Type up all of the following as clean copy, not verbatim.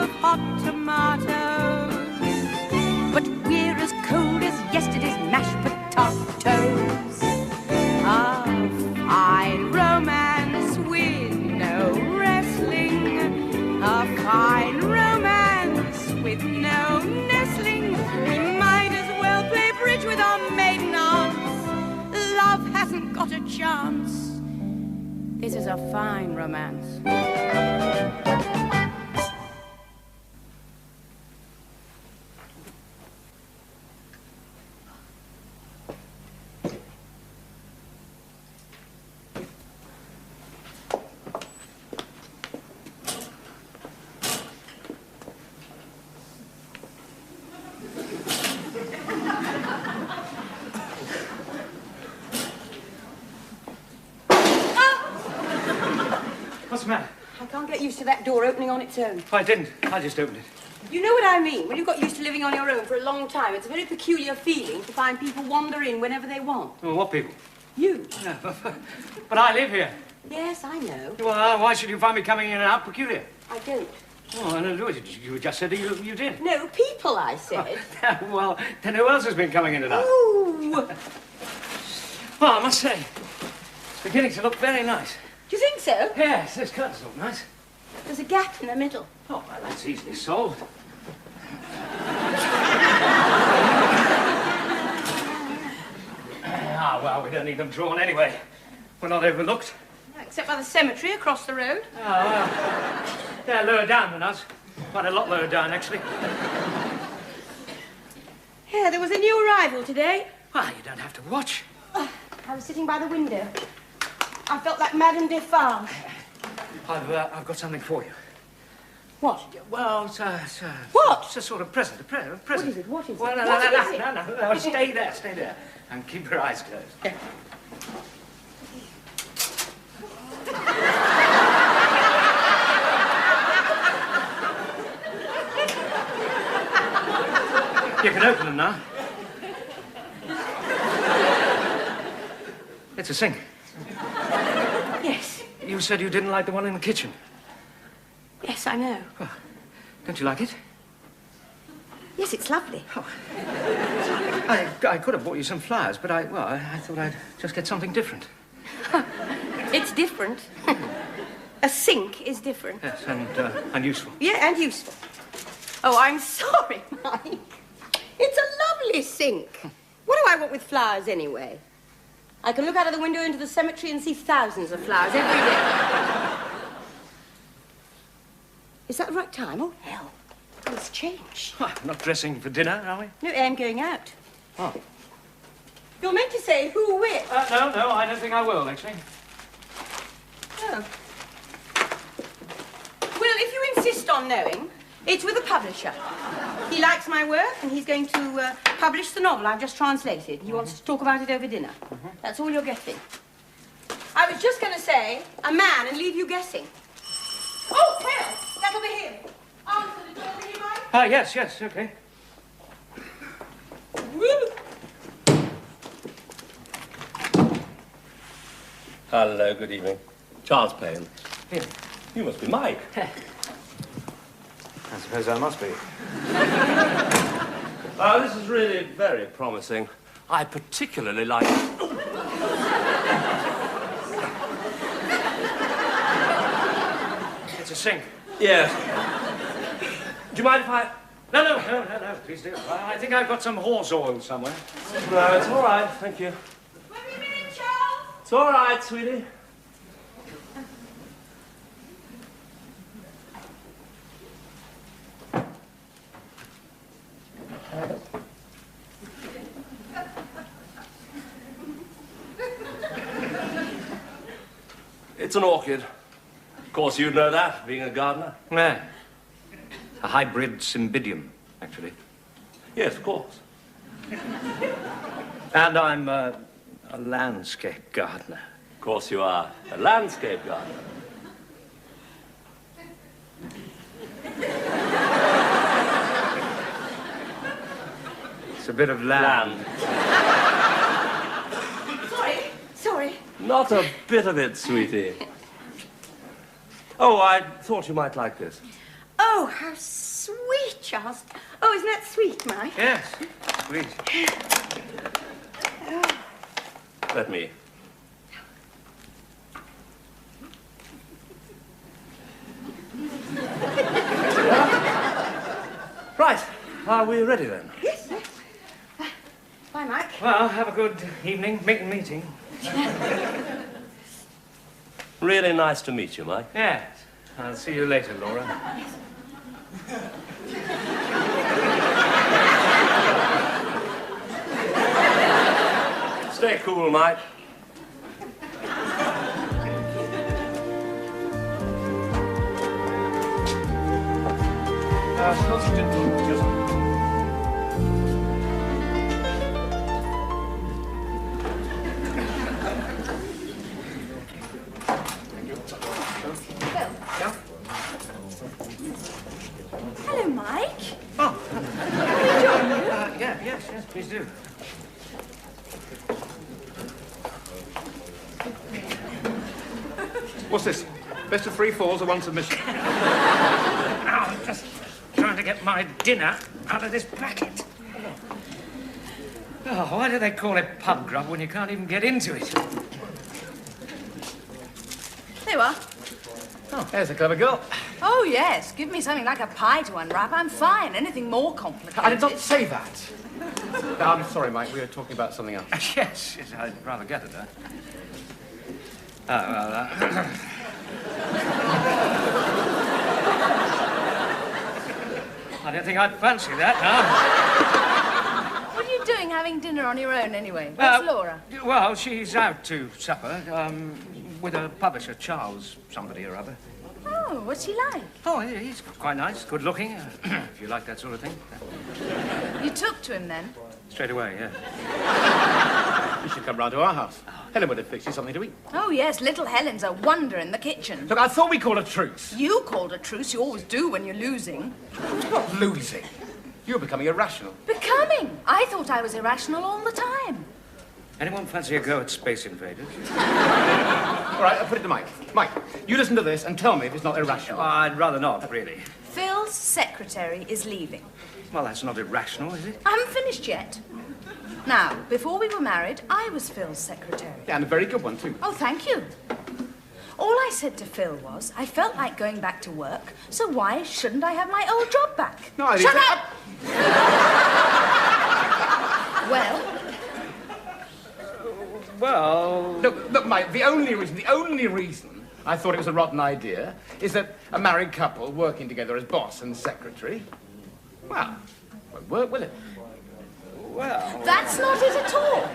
of hot tomatoes. But we're as cold as yesterday's mashed potatoes. A fine romance with no wrestling. A fine romance with no nestling. We might as well play bridge with our maiden aunts. Love hasn't got a chance. This is a fine romance. What's the matter? I can't get used to that door opening on its own. I didn't. I just opened it. You know what I mean? When you've got used to living on your own for a long time, it's a very peculiar feeling to find people wander in whenever they want. Well, what people? You. No, but I live here. Yes, I know. Well, why should you find me coming in and out peculiar? I don't. Oh, no, you just said that you did. No, people, I said. Oh, well, then who else has been coming in and out? Ooh. Well, I must say, it's beginning to look very nice. Do you think so? Yes, this curtains look nice. There's a gap in the middle. Oh, well, that's easily solved. Well, we don't need them drawn anyway. We're not overlooked. Except by the cemetery across the road. Oh, well, they're lower down than us. Quite a lot lower down, actually. Yeah, there was a new arrival today. Well, you don't have to watch. I was sitting by the window. I felt like Madame Defarge. I've got something for you. What? Well, What? It's a sort of present. Present. What is it? What is it? Well, no, stay there, and keep your eyes closed. Yeah. You can open them now. It's a sink. Yes. You said you didn't like the one in the kitchen. Yes, I know. Well, don't you like it? Yes, it's lovely. Oh. I could have bought you some flowers, but I thought I'd just get something different. It's different. A sink is different. Yes, and useful. Yeah, and useful. Oh, I'm sorry, Mike. It's a lovely sink. What do I want with flowers, anyway? I can look out of the window into the cemetery and see thousands of flowers every day. Is that the right time? Oh, hell. Let's change. Oh, not dressing for dinner, are we? No, I'm going out. Oh. You're meant to say who with. No, I don't think I will, actually. Oh. Well, if you insist on knowing, it's with a publisher. He likes my work, and he's going to publish the novel I've just translated. He wants to talk about it over dinner. That's all you're getting. I was just going to say a man and leave you guessing. Oh, hell! That'll be him. Answer the door, will you, Mike? Yes, okay. Woo! Hello, good evening. Charles Payne. Here. You must be Mike. I suppose I must be. This is really very promising. I particularly like... It's a sink. Yes. Do you mind if I... No, please do. I think I've got some horse oil somewhere. No, it's all right, thank you. Wait a minute, Charles. It's all right, sweetie. It's an orchid. Of course, you'd know that, being a gardener. Yeah. A hybrid cymbidium, actually. Yes, of course. And I'm a landscape gardener. Of course you are. A landscape gardener. It's a bit of land. Sorry. Not a bit of it, sweetie. Oh, I thought you might like this. Oh, Oh, how sweet, Charles. Oh, isn't that sweet, Mike? Yes, sweet. Let me. Right. Are we ready then? Yes. Bye, Mike. Well, have a good evening. Meeting. Really nice to meet you, Mike. Yes. I'll see you later, Laura. Stay cool, Mike. Hello, Mike. Oh. Yes, please do. What's this? Best of 3 falls or 1 submission? I'm just trying to get my dinner out of this packet. Oh, why do they call it pub grub when you can't even get into it? There you are. Oh, there's a clever girl. Oh, yes. Give me something like a pie to unwrap. I'm fine. Anything more complicated. I did not say that. No, I'm sorry, Mike. We were talking about something else. Yes, I'd rather get at that. Oh, well, I don't think I'd fancy that, no. What are you doing having dinner on your own, anyway? Where's Laura? Well, she's out to supper, with a publisher, Charles somebody or other. Oh, what's he like? Oh, he's quite nice, good looking, if you like that sort of thing. You took to him, then? Straight away, yeah. You should come round to our house. Helen would have fixed you something to eat. Oh, yes. Little Helen's a wonder in the kitchen. Look, I thought we called a truce. You called a truce. You always do when you're losing. Not losing. You're becoming irrational. Becoming. I thought I was irrational all the time. Anyone fancy a go at Space Invaders? All right, I'll put it to Mike. Mike, you listen to this and tell me if it's not irrational. I'd rather not, really. Phil's secretary is leaving. Well, that's not irrational, is it? I haven't finished yet. Now, before we were married, I was Phil's secretary. Yeah, and a very good one, too. Oh, thank you. All I said to Phil was, I felt like going back to work, so why shouldn't I have my old job back? No, I didn't. Shut up! Well, Well... Look, Mike, the only reason I thought it was a rotten idea is that a married couple working together as boss and secretary, well, won't work, will it? Well... that's not it at all.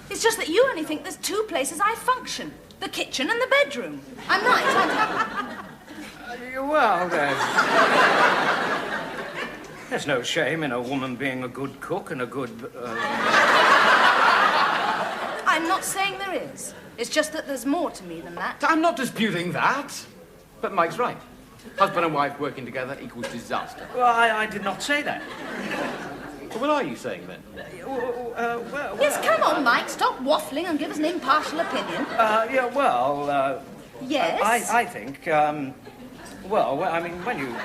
It's just that you only think there's 2 places I function. The kitchen and the bedroom. I'm right, aren't I? Well, there's no shame in a woman being a good cook and a good... I'm not saying there is. It's just that there's more to me than that. I'm not disputing that. But Mike's right. Husband and wife working together equals disaster. Well, I did not say that. So what are you saying, then? Well... Yes, come on, Mike. Stop waffling and give us an impartial opinion. Yeah, well, Yes? I think, well, I mean, when you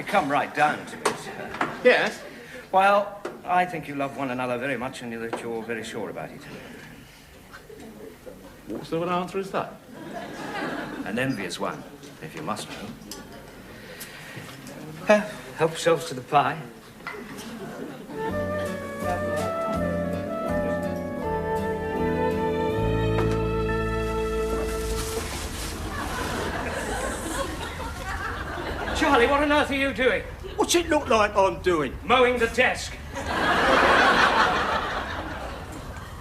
come right down to it... Yes? Well, I think you love one another very much and that you're very sure about it. What sort of an answer is that? An envious one, if you must know. Help yourselves to the pie. Charlie, what on earth are you doing? What's it look like I'm doing? Mowing the desk.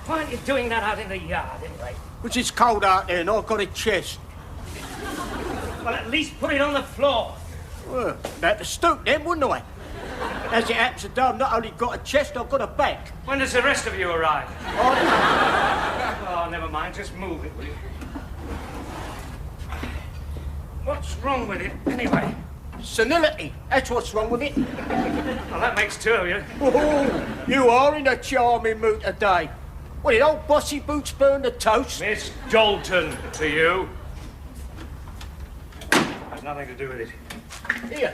Why aren't you doing that out in the yard, anyway? Which it's cold out there and I've got a chest. Well, at least put it on the floor. Well, I'd have to stoop then, wouldn't I? As it happens today, I've not only got a chest, I've got a back. When does the rest of you arrive? Oh, never mind. Just move it, will you? What's wrong with it, anyway? Senility, that's what's wrong with it. Well, that makes 2 of you. Oh, you are in a charming mood today. What, did old Bossy Boots burn the toast? Miss Dalton to you. Has nothing to do with it. Here,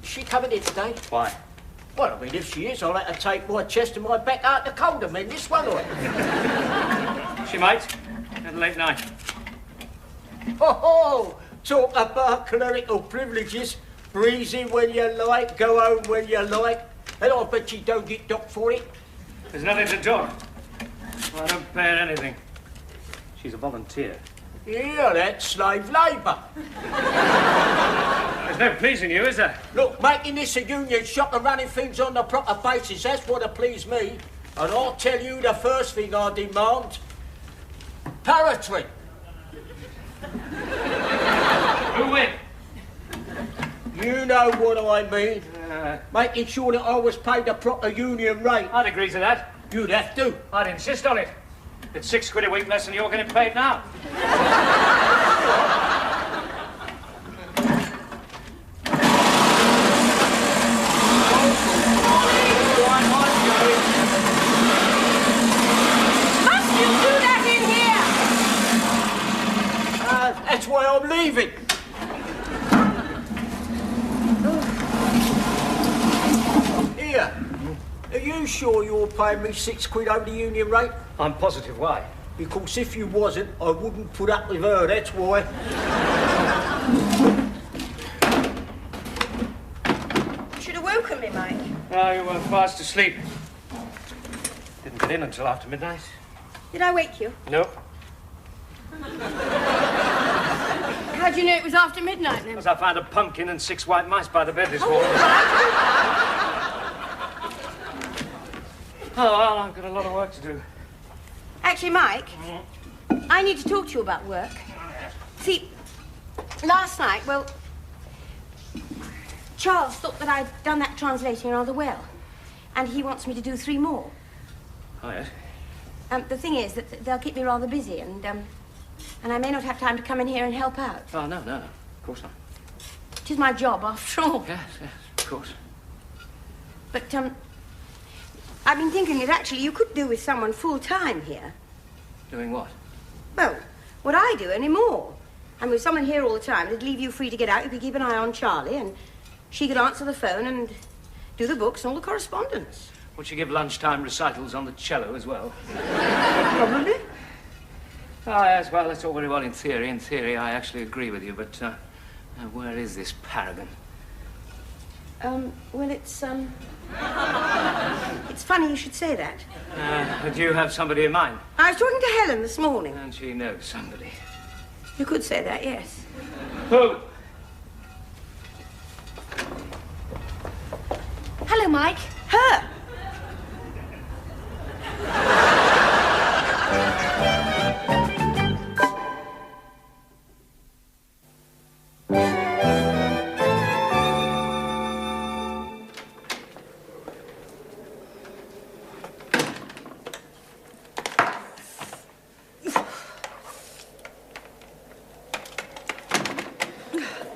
is she coming in today? Why? Well, I mean, if she is, I'll have to take my chest and my back out the cold and mend this one, or... She might. Had a late night. Oh, talk about clerical privileges. Breezy when you like, go home when you like. And I bet you don't get docked for it. There's nothing to dock. I don't pay her anything. She's a volunteer. Yeah, that's slave labour. There's no pleasing you, is there? Look, making this a union shop and running things on the proper basis, that's what'll please me. And I'll tell you the first thing I demand. Parity. Who win? You know what I mean. Making sure that I was paid the proper union rate. I'd agree to that. You'd have to. I'd insist on it. It's £6 a week less than you're getting paid now. Must you do that in here? That's why I'm leaving. Here. Are you sure you're paying me £6 over the union rate? I'm positive. Why? Because if you wasn't, I wouldn't put up with her, that's why. You should have woken me, Mike. No, you were fast asleep. Didn't get in until after midnight. Did I wake you? No. How do you know it was after midnight, then? Because I found a pumpkin and 6 white mice by the bed this morning. Oh, well, I've got a lot of work to do. Actually, Mike, I need to talk to you about work. See, last night, well, Charles thought that I'd done that translating rather well, and he wants me to do 3 more. Oh, yes? The thing is that they'll keep me rather busy, and I may not have time to come in here and help out. Oh, no, of course not. It is my job, after all. Yes, of course. But, I've been thinking that actually you could do with someone full-time here. Doing what? Well, what I do, only more. And with someone here all the time, it'd leave you free to get out. You could keep an eye on Charlie, and she could answer the phone and do the books and all the correspondence. Would she give lunchtime recitals on the cello as well? Probably. Oh, yes, well, that's all very well in theory. In theory, I actually agree with you, but where is this paragon? Well, it's funny you should say that. Do you have somebody in mind? I was talking to Helen this morning. And she knows somebody. You could say that, yes. Who? Hello, Mike. Her.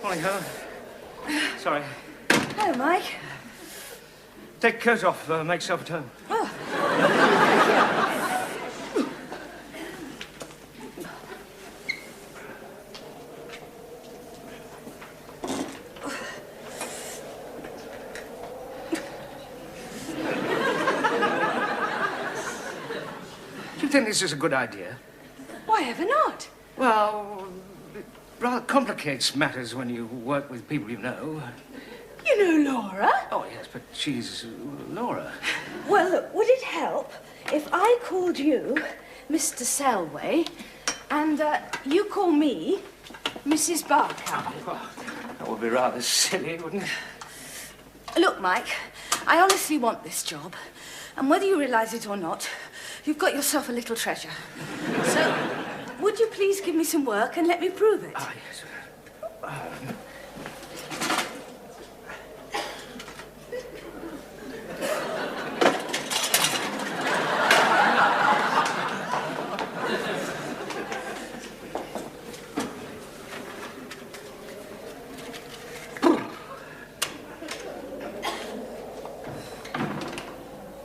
Morning, Helen. Sorry. Hello, Mike. Take your coat off. Make yourself at home. Oh. Do you think this is a good idea? Why ever not? Well, it rather complicates matters when you work with people you know. You know Laura? Oh, yes, but she's Laura. Well, look, would it help if I called you Mr. Selway and you call me Mrs. Barker? Well, that would be rather silly, wouldn't it? Look, Mike, I honestly want this job, and whether you realise it or not, you've got yourself a little treasure. So, would you please give me some work and let me prove it? Ah, yes.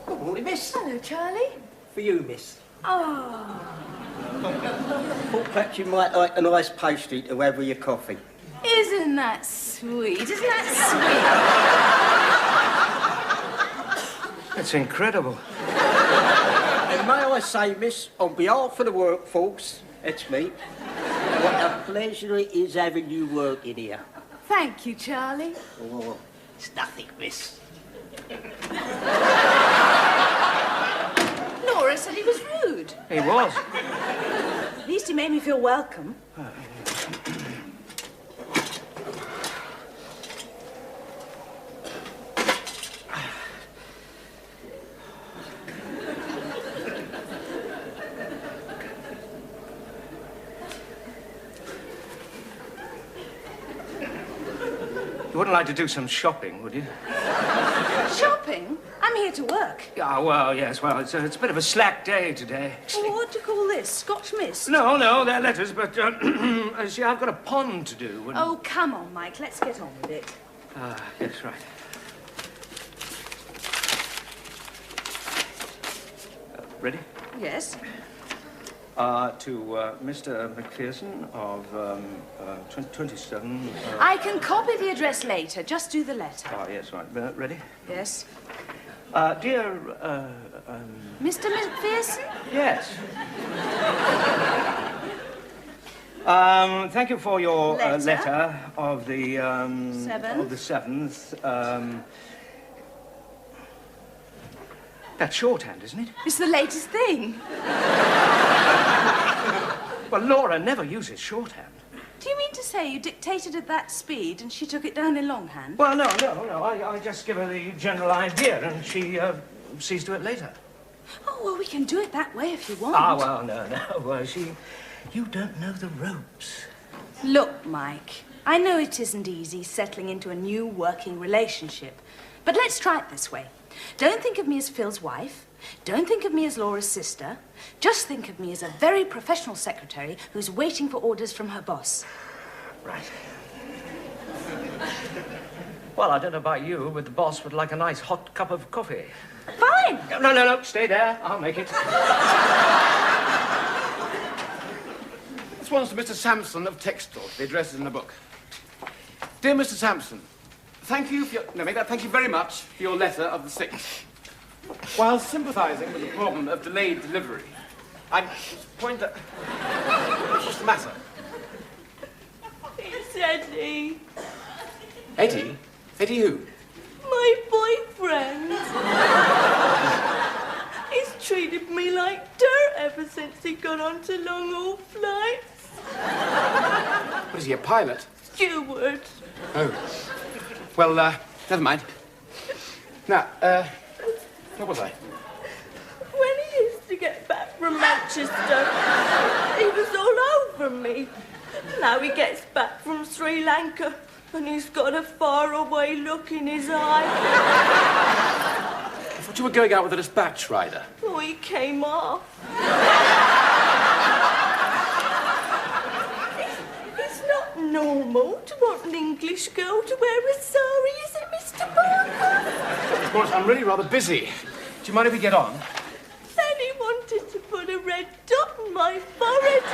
Good morning, miss. Hello, Charlie. For you, miss. Oh, Thought perhaps you might like a nice pastry to have with your coffee. is Isn't that sweet? Isn't that sweet? It's incredible. And may I say, miss, on behalf of the workforce, it's me, what a pleasure it is having you working here. Thank you, Charlie. Oh, it's nothing, miss. Laura said he was rude. He was. At least he made me feel welcome. You wouldn't like to do some shopping, would you? Shopping? I'm here to work. Yeah, well, yes, well, it's a bit of a slack day today. Well, what do you call this? Scotch mist? No, they're letters, but, see, I've got a pond to do. And... Oh, come on, Mike. Let's get on with it. Yes, right. Ready? Yes. To Mr. McPherson of 27... I can copy the address later. Just do the letter. yes, right. Ready? Yes. Dear, Mr. McPherson? Yes. Thank you for your letter of the, Seventh? Of the 7th. That's shorthand, isn't it? It's the latest thing. Well, Laura never uses shorthand. Do you mean to say you dictated at that speed and she took it down in longhand? Well, no. I just give her the general idea and she sees to it later. Oh, well, we can do it that way if you want. Well, no. Well, you don't know the ropes. Look, Mike, I know it isn't easy settling into a new working relationship, but let's try it this way. Don't think of me as Phil's wife. Don't think of me as Laura's sister. Just think of me as a very professional secretary who's waiting for orders from her boss. Right. Well, I don't know about you, but the boss would like a nice hot cup of coffee. Fine. No. Stay there. I'll make it. This one's to Mr. Sampson of Textile. The address is in the book. Dear Mr. Sampson, thank you very much for your letter of the 6th. While sympathizing with the problem of delayed delivery, I'm What's the matter? It's Eddie. Eddie? Eddie who? My boyfriend. He's treated me like dirt ever since he got onto long-haul flights. What is he, a pilot? Steward. Oh. Well, never mind. Now, where was I? When he used to get back from Manchester, he was all over me. Now he gets back from Sri Lanka and he's got a faraway look in his eye. I thought you were going out with a dispatch rider. Oh, he came off. It's not normal to want an English girl to wear a sari, is it, Mr. Parker? Of course, I'm really rather busy. Do you mind if we get on? Then he wanted to put a red dot on my forehead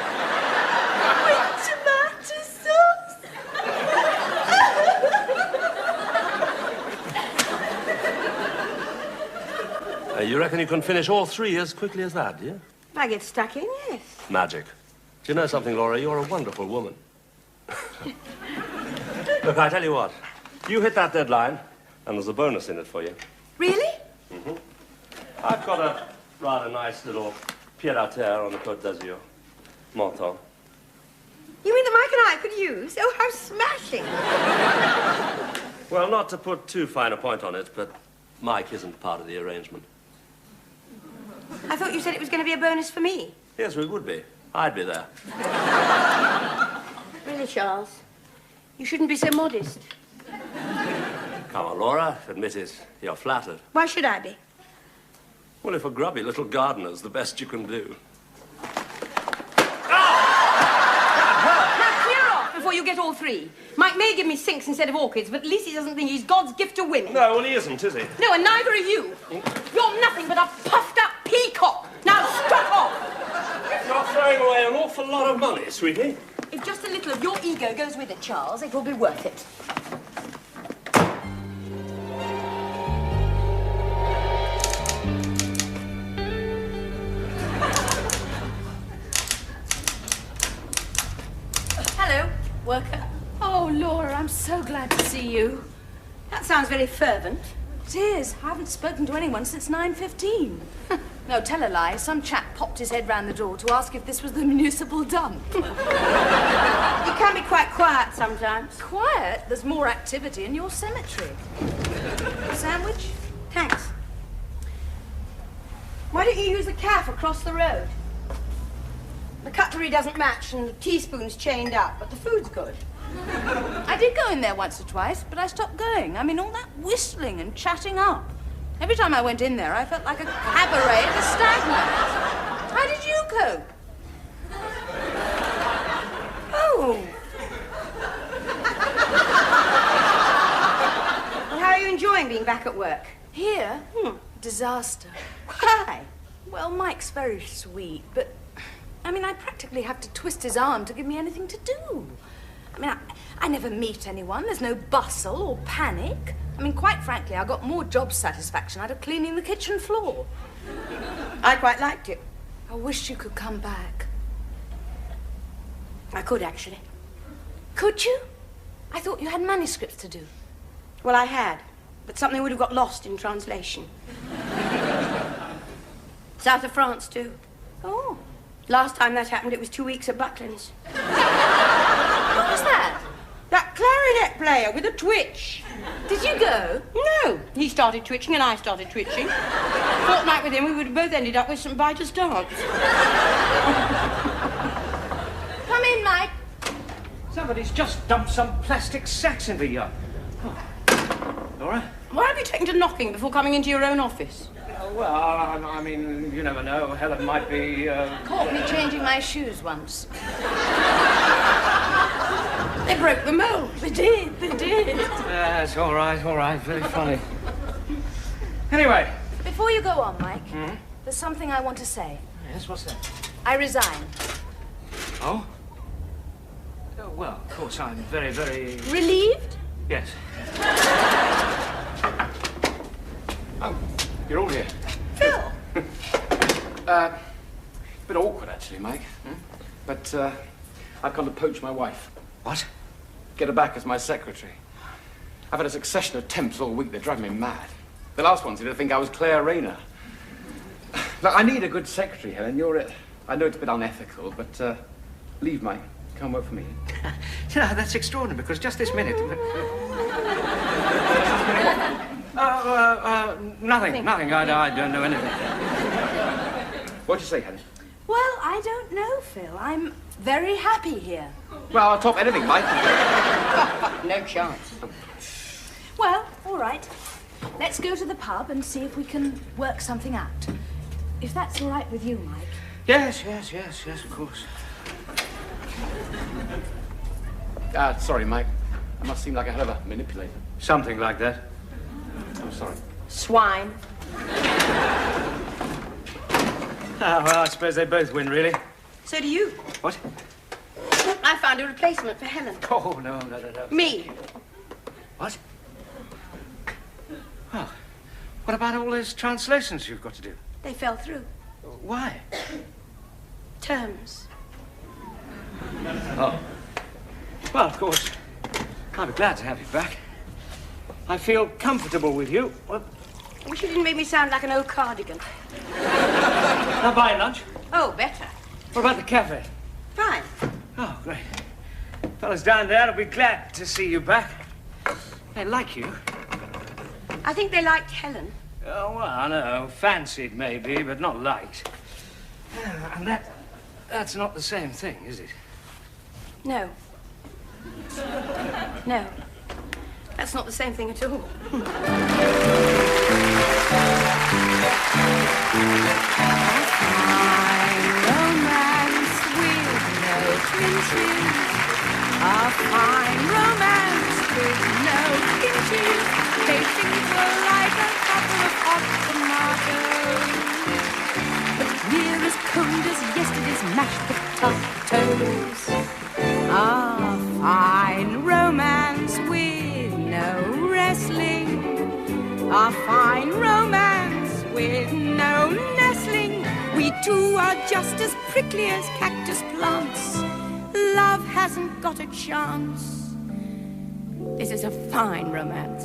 with tomato sauce. You reckon you can finish all 3 as quickly as that, do you? If I get stuck in, yes. Magic. Do you know something, Laura? You're a wonderful woman. Look, I tell you what. You hit that deadline, and there's a bonus in it for you. Really? Mm-hmm. I've got a rather nice little pied-à-terre on the Côte d'Azur. Menton. You mean that Mike and I could use? Oh, how smashing. Well, not to put too fine a point on it, but Mike isn't part of the arrangement. I thought you said it was going to be a bonus for me. Yes, it would be. I'd be there. Really, Charles? You shouldn't be so modest. Come on, Laura. Admit it. You're flattered. Why should I be? Well, if a grubby little gardener's the best you can do. Now clear off before you get all 3. Mike may give me sinks instead of orchids, but at least he doesn't think he's God's gift to women. No, well, he isn't, is he? No, and neither are you. You're nothing but a puffed-up peacock. Now, stop off. You're throwing away an awful lot of money, sweetie. If just a little little of your ego goes with it, Charles, it will be worth it. Hello, worker. Oh, Laura, I'm so glad to see you. That sounds very fervent. It is. I haven't spoken to anyone since 9:15. No, tell a lie. Some chap popped his head round the door to ask if this was the municipal dump. You can be quite quiet sometimes. Quiet? There's more activity in your cemetery. Sandwich? Thanks. Why don't you use the calf across the road? The cutlery doesn't match and the teaspoon's chained up, but the food's good. I did go in there once or twice, but I stopped going. I mean, all that whistling and chatting up. Every time I went in there, I felt like a cabaret at a stag night. How did you cope? Oh. Well, how are you enjoying being back at work? Here? Disaster. Why? Well, Mike's very sweet, but, I mean, I practically have to twist his arm to give me anything to do. I mean, I never meet anyone. There's no bustle or panic. I mean, quite frankly, I got more job satisfaction out of cleaning the kitchen floor. I quite liked it. I wish you could come back. I could, actually. Could you? I thought you had manuscripts to do. Well, I had, but something would have got lost in translation. South of France, too. Oh. Last time that happened, it was 2 weeks at Buckland's. What was that? That clarinet player with a twitch. Did you go? No. He started twitching and I started twitching. Fortnight with him, we would have both ended up with St. Vitus dance. Come in, Mike. Somebody's just dumped some plastic sacks into you. Oh. Laura? Why have you taken to knocking before coming into your own office? Well, I mean, you never know. Helen might be, Caught me changing my shoes once. They broke the mold. They did, they did. That's all right, very funny. Anyway. Before you go on, Mike, there's something I want to say. Yes, what's that? I resign. Oh? Oh, well, of course, I'm very, very... Relieved? Yes. Oh, you're all here. Phil. A bit awkward, actually, Mike. But I've gone to poach my wife. What? Get her back as my secretary. I've had a succession of temps all week. They're driving me mad. The last one seemed to think I was Claire Rayner. Look, I need a good secretary, Helen. You're it. I know it's a bit unethical, but leave, Mike. Come work for me. You know, that's extraordinary, because just this minute... Nothing. I don't know anything. What'd you say, Helen? Well, I don't know, Phil. I'm very happy here. Well, I'll top anything, Mike. No chance. Well, all right. Let's go to the pub and see if we can work something out. If that's all right with you, Mike. Yes, of course. Sorry, Mike. I must seem like a hell of a manipulator. Something like that. I'm sorry. Swine. Well, I suppose they both win, really. So do you. What? I found a replacement for Helen. Oh, no. Me. What? Well, what about all those translations you've got to do? They fell through. Why? Terms. Oh. Well, of course, I'll be glad to have you back. I feel comfortable with you. Well, I wish you didn't make me sound like an old cardigan. now buy lunch. Oh, better. What about the cafe? Fine. Oh, great. Fellas down there will be glad to see you back. They like you. I think they liked Helen. Oh, well, I know. Fancied, maybe, but not liked. And that's not the same thing, is it? No. No. That's not the same thing at all. Romance with no pinches. A fine romance with no pinches. Tasting for like a couple of hot tomatoes. But we're as cold as yesterday's mashed potatoes. Ah. no wrestling. A fine romance with no nestling. We two are just as prickly as cactus plants. Love hasn't got a chance. This is a fine romance.